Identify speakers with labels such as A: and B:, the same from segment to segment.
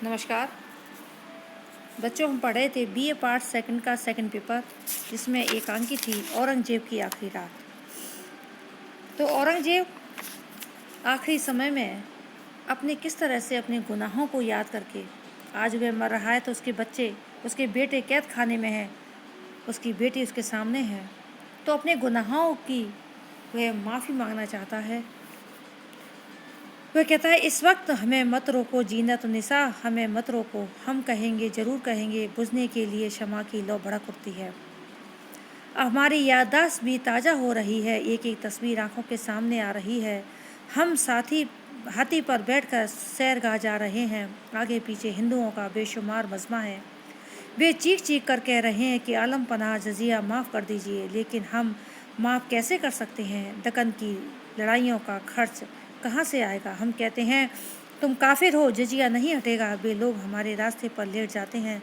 A: नमस्कार बच्चों, हम पढ़ रहे थे बीए पार्ट सेकंड का सेकंड पेपर, जिसमें एकांकी थी औरंगजेब की आखिरी रात। तो औरंगजेब आखिरी समय में अपने किस तरह से अपने गुनाहों को याद करके, आज वह मर रहा है तो उसके बच्चे, उसके बेटे कैद खाने में हैं, उसकी बेटी उसके सामने है, तो अपने गुनाहों की वह माफ़ी मांगना चाहता है। वह कहता है, इस वक्त हमें मत रोको जीनत निसा, हमें मत रोको, हम कहेंगे ज़रूर कहेंगे, बुझने के लिए शमा की लौ भड़क उठती है। हमारी याददाश्त भी ताज़ा हो रही है, एक एक तस्वीर आंखों के सामने आ रही है। हम साथी हाथी पर बैठकर सैरगाह जा रहे हैं, आगे पीछे हिंदुओं का बेशुमार मजमा है। वे चीख चीख कर कह रहे हैं कि आलम पनाह जजिया माफ़ कर दीजिए, लेकिन हम माफ़ कैसे कर सकते हैं? दक्कन की लड़ाइयों का खर्च कहाँ से आएगा? हम कहते हैं तुम काफिर हो, जजिया नहीं हटेगा। वे लोग हमारे रास्ते पर लेट जाते हैं,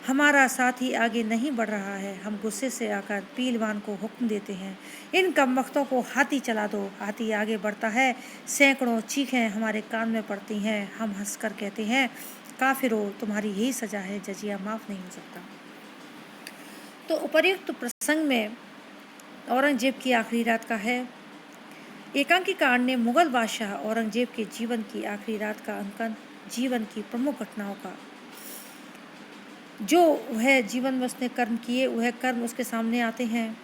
A: हमारा साथी आगे नहीं बढ़ रहा है। हम गुस्से से आकर पीलवान को हुक्म देते हैं, इन कमबख्तों को हाथी चला दो। हाथी आगे बढ़ता है, सैकड़ों चीखें हमारे कान में पड़ती हैं। हम हंसकर कहते हैं, काफिरो, तुम्हारी यही सजा है, जजिया माफ़ नहीं हो सकता। तो उपर्युक्त प्रसंग में औरंगजेब की आखिरी रात का है। एकांकी कांड ने मुगल बादशाह औरंगजेब के जीवन की आखिरी रात का अंकन, जीवन की प्रमुख घटनाओं का, जो वह जीवन में उसने कर्म किए, वह कर्म उसके सामने आते हैं।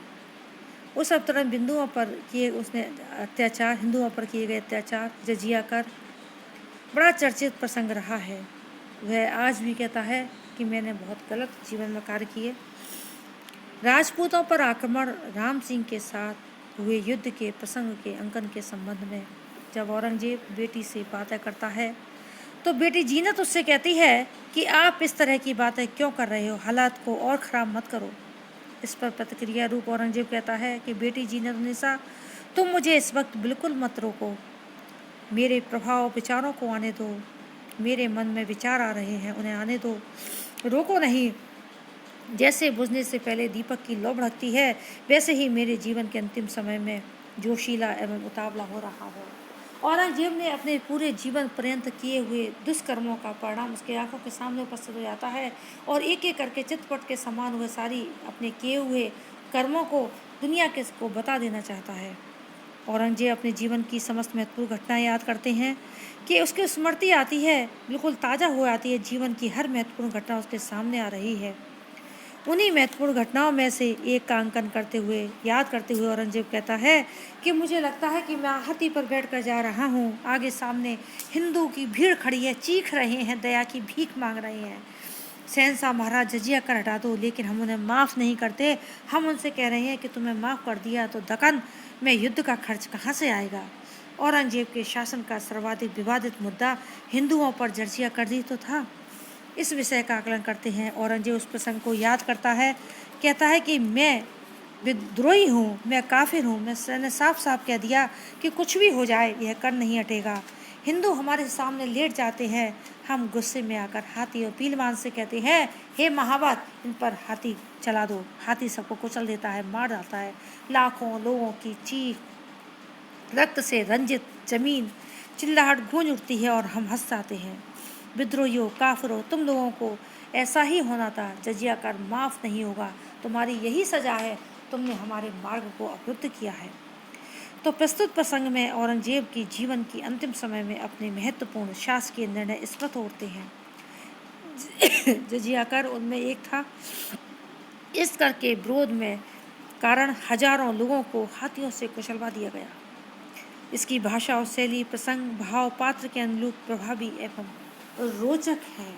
A: उस अवतरण बिंदुओं पर किए उसने अत्याचार, हिंदुओं पर किए गए अत्याचार, जजिया कर बड़ा चर्चित प्रसंग रहा है। वह आज भी कहता है कि मैंने बहुत गलत जीवन में कार्य किए। राजपूतों पर आक्रमण, राम सिंह के साथ हुए युद्ध के प्रसंग के अंकन के संबंध में जब औरंगजेब बेटी से बातें करता है, तो बेटी जीनत उससे कहती है कि आप इस तरह की बातें क्यों कर रहे हो, हालात को और ख़राब मत करो। इस पर प्रतिक्रिया रूप औरंगजेब कहता है कि बेटी जीनत निसा, तुम मुझे इस वक्त बिल्कुल मत रोको, मेरे प्रभाव विचारों को आने दो। मेरे मन में विचार आ रहे हैं, उन्हें आने दो, रोको नहीं। जैसे बुझने से पहले दीपक की लौ भड़कती है, वैसे ही मेरे जीवन के अंतिम समय में जोशीला एवं उतावला हो रहा है। औरंगजेब ने अपने पूरे जीवन पर्यंत किए हुए दुष्कर्मों का परिणाम उसके आंखों के सामने उपस्थित हो जाता है, और एक एक करके चितपट के समान हुए सारी अपने किए हुए कर्मों को दुनिया के को बता देना चाहता है। औरंगजेब अपने जीवन की समस्त महत्वपूर्ण घटनाएं याद करते हैं कि उसकी स्मृति आती है, बिल्कुल ताज़ा हो आती है, जीवन की हर महत्वपूर्ण घटना उसके सामने आ रही है। उन्हीं महत्वपूर्ण घटनाओं में से एक का अंकन करते हुए, याद करते हुए औरंगजेब कहता है कि मुझे लगता है कि मैं हाथी पर बैठकर जा रहा हूँ, आगे सामने हिंदू की भीड़ खड़ी है, चीख रहे हैं, दया की भीख मांग रहे हैं, शहंशाह महाराज जजिया कर हटा दो, लेकिन हम उन्हें माफ़ नहीं करते। हम उनसे कह रहे हैं कि तुम्हें माफ़ कर दिया तो दक्कन में युद्ध का खर्च कहाँ से आएगा? औरंगजेब के शासन का सर्वाधिक विवादित मुद्दा हिंदुओं पर जजिया कर दी तो था। इस विषय का आकलन करते हैं। औरंगजेब उस प्रसंग को याद करता है, कहता है कि मैं विद्रोही हूँ, मैं काफिर हूँ, मैंने साफ साफ कह दिया कि कुछ भी हो जाए यह कर नहीं हटेगा। हिंदू हमारे सामने लेट जाते हैं, हम गुस्से में आकर हाथी और पीलवान से कहते हैं, हे महावत, इन पर हाथी चला दो। हाथी सबको कुचल देता है, मार डालता है। लाखों लोगों की चीख, रक्त से रंजित जमीन, चिल्लाहट गूंज उठती है और हम हंस जाते हैं। विद्रोहियों, काफिरों, तुम लोगों को ऐसा ही होना था, जजिया कर माफ़ नहीं होगा, तुम्हारी यही सज़ा है, तुमने हमारे मार्ग को अवरुद्ध किया है। तो प्रस्तुत प्रसंग में औरंगजेब की जीवन की अंतिम समय में अपने महत्वपूर्ण शासकीय निर्णय स्मृत होते हैं। जजिया कर उनमें एक था। इस कर के विरोध में कारण हजारों लोगों को हाथियों से कुचलवा दिया गया। इसकी भाषा और शैली, प्रसंग, भाव, पात्र के अनुरूप प्रभावी एवं रोचक है।